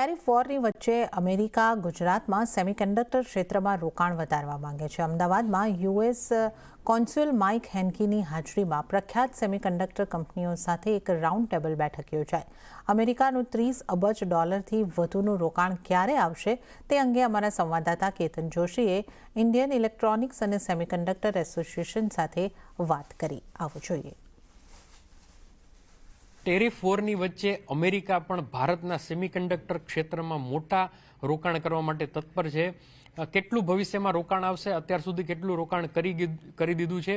Tariff વોરની વચ્ચે America ગુજરાતમાં semiconductor ક્ષેત્રમાં રોકાણ વધારવા માંગે છે. અમદાવાદમાં યુએસ કોન્સ્યુલ માઇક હેન્કીની હાજરીમાં પ્રખ્યાત સેમિકન્ડક્ટર કંપનીઓ સાથે એક રાઉન્ડ ટેબલ બેઠક યોજાઈ. અમેરિકાનું $30 અબજથી વધુનું રોકાણ ક્યારે આવશે તે અંગે અમારા સંવાદદાતા કેતન જોશીએ ઇન્ડિયન ઇલેક્ટ્રોનિક્સ અને સેમિકન્ડક્ટર એસોસિએશન સાથે વાત કરી. આવું જોઈએ. ટેરિફ વોરની વચ્ચે અમેરિકા પણ ભારતના સેમિકન્ડક્ટર ક્ષેત્રમાં મોટા રોકાણ કરવા માટે તત્પર છે. કેટલું ભવિષ્યમાં રોકાણ આવશે, અત્યાર સુધી કેટલું રોકાણ કરી દીધું છે,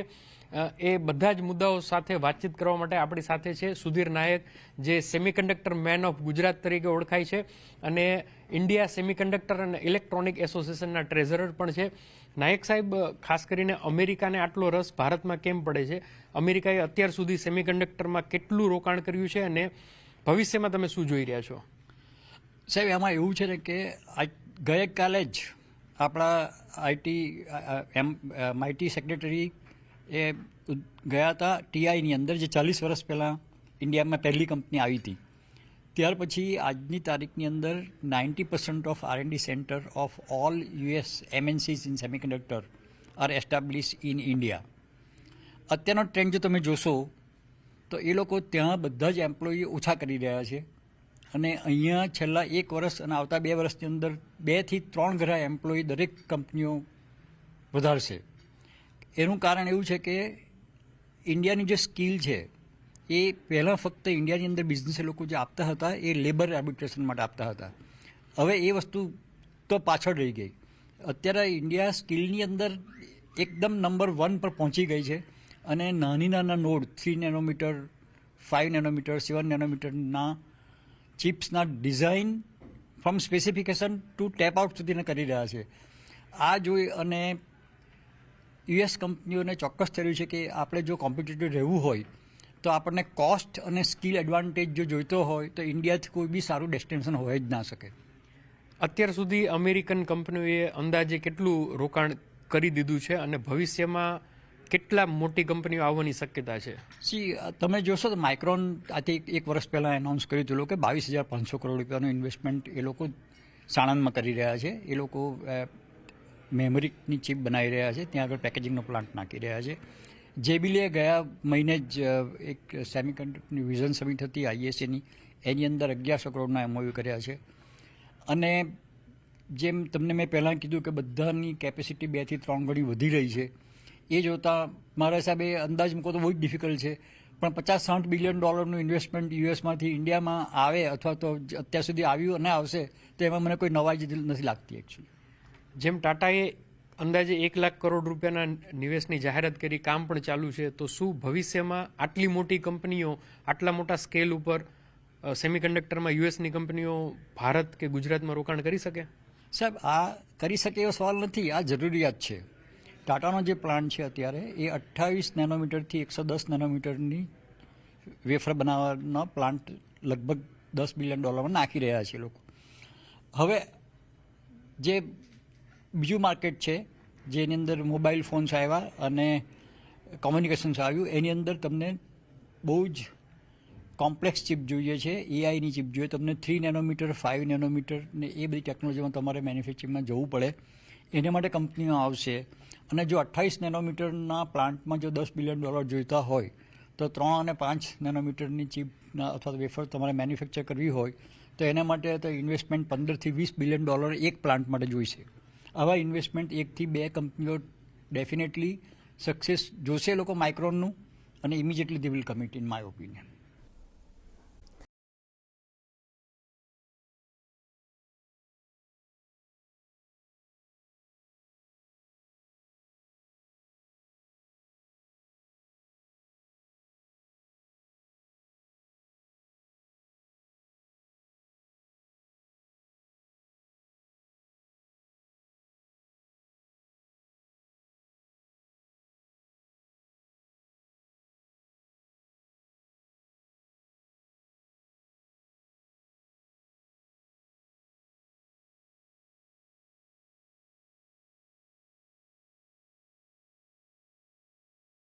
એ બધા જ મુદ્દાઓ સાથે વાતચીત કરવા માટે આપણી સાથે છે સુધીર નાયક, જે સેમિકન્ડક્ટર મેન ઓફ ગુજરાત તરીકે ઓળખાય છે અને ઇન્ડિયા સેમિકન્ડક્ટર અને ઇલેક્ટ્રોનિક એસોસિએશનના ટ્રેઝરર પણ છે. નાયક સાહેબ, ખાસ કરીને અમેરિકાને આટલો રસ ભારતમાં કેમ પડે છે? અમેરિકાએ અત્યાર સુધી સેમિકન્ડક્ટરમાં કેટલું રોકાણ કર્યું છે અને ભવિષ્યમાં તમે શું જોઈ રહ્યા છો? સાહેબ, એમાં એવું છે ને કે ગઈકાલે જ આપણા આઈટી સેક્રેટરી એ ગયા હતા ટીઆઈની અંદર, જે 40 વર્ષ પહેલાં ઇન્ડિયામાં પહેલી કંપની આવી હતી. ત્યાર પછી આજની તારીખની અંદર 90% of R&D centre of all US MNCs in semiconductor are establish in India. અત્યારનો ટ્રેન્ડ જો તમે જોશો તો એ લોકો ત્યાં બધા જ એમ્પ્લોયી ઓછા કરી રહ્યા છે અને અહીંયા છેલ્લા 1 વર્ષ અને આવતા 2 વર્ષની અંદર 2 થી 3 ગણા એમ્પ્લોયી દરેક કંપનીઓ વધારશે. એનું કારણ એવું છે કે ઇન્ડિયાની જે સ્કિલ છે એ પહેલાં ફક્ત ઇન્ડિયાની અંદર બિઝનેસ લોકો જે આપતા હતા એ લેબર આર્બિટ્રેશન માટે આપતા હતા. હવે એ વસ્તુ તો પાછળ રહી ગઈ. અત્યારે ઇન્ડિયા સ્કિલની અંદર એકદમ નંબર 1 પર પહોંચી ગઈ છે અને નાના નોડ 3 નેનોમીટર, 5 નેનોમીટર, 7 નેનોમીટરના ચિપ્સના design from specification to tape out સુધીને કરી રહ્યા છે. આ જોઈ અને યુએસ કંપનીઓને ચોક્કસ થયું છે કે આપણે જો કોમ્પિટિટિવ રહેવું હોય તો આપણને કોસ્ટ અને સ્કિલ એડવાન્ટેજ જો જોઈતો હોય તો ઇન્ડિયાથી કોઈ બી સારું ડેસ્ટિનેશન હોય જ ના શકે. અત્યાર સુધી અમેરિકન કંપનીઓએ અંદાજે કેટલું રોકાણ કરી દીધું છે અને ભવિષ્યમાં કેટલા મોટી કંપનીઓ આવવાની શક્યતા છે? તમે જોશો તો માઇક્રોન આથી 1 વર્ષ પહેલાં એનાઉન્સ કર્યું હતું કે 22,500 કરોડ રૂપિયાનું ઇન્વેસ્ટમેન્ટ એ લોકો સાણંદમાં કરી રહ્યા છે. એ લોકો મેમરીની ચિપ બનાવી રહ્યા છે, ત્યાં આગળ પેકેજિંગનો પ્લાન્ટ નાખી રહ્યા છે. જેબીલે ગયા મહિને જ એક સેમિકન્ડક્ટરની વિઝન સમિટ હતી ISAની, એની અંદર 1100 કરોડના MOU કર્યા છે. અને જેમ તમને મેં પહેલાં કીધું કે બધાની કેપેસિટી 2 થી 3 ગણી વધી રહી છે. એ જોતાં મારા હિસાબે અંદાજ મૂકો તો બહુ જ ડિફિકલ્ટ છે, પણ $50-60 બિલિયન ઇન્વેસ્ટમેન્ટ યુએસમાંથી ઇન્ડિયામાં આવે અથવા તો અત્યાર સુધી આવ્યું અને આવશે તો એમાં મને કોઈ નવાઈ નથી લાગતી એકચ્યુઅલી. જેમ ટાટાએ અંદાજે 1 લાખ કરોડ રૂપિયાના નિવેશની જાહેરાત કરી, કામ પણ ચાલુ છે, તો શું ભવિષ્યમાં આટલી મોટી કંપનીઓ આટલા મોટા સ્કેલ ઉપર સેમિકન્ડક્ટરમાં યુએસની કંપનીઓ ભારત કે ગુજરાતમાં રોકાણ કરી શકે? સાહેબ, આ કરી શકે એવો સવાલ નથી, આ જરૂરિયાત છે. ટાટાનો જે પ્લાન્ટ છે અત્યારે એ 28 નેનોમીટરથી 110 નેનોમીટરની વેફર બનાવવાનો પ્લાન્ટ લગભગ $10 બિલિયન નાખી રહ્યા છે લોકો. હવે જે બીજું માર્કેટ છે જેની અંદર મોબાઈલ ફોન્સ આવ્યા અને કોમ્યુનિકેશન્સ આવ્યું, એની અંદર તમને બહુ જ કોમ્પ્લેક્સ ચિપ જોઈએ છે, એઆઈની ચિપ જોઈએ, તમને 3 નેનોમીટર, 5 નેનોમીટર ને એ બધી ટેકનોલોજીમાં તમારે મેન્યુફેક્ચરિંગમાં જવું પડે. એના માટે કંપનીઓ આવશે અને જો 28 નેનોમીટરના પ્લાન્ટમાં જો $10 બિલિયન જોઈતા હોય તો 3 અને 5 નેનોમીટરની ચિપના અથવા વેફર તમારે મેન્યુફેક્ચર કરવી હોય તો એના માટે તો ઇન્વેસ્ટમેન્ટ $15 થી $20 બિલિયન એક પ્લાન્ટ માટે જોઈશે. આવા ઇન્વેસ્ટમેન્ટ 1 થી 2 કંપનીઓ ડેફિનેટલી સક્સેસ જોશે લોકો માઇક્રોનનું, અને immediately they will commit in my opinion.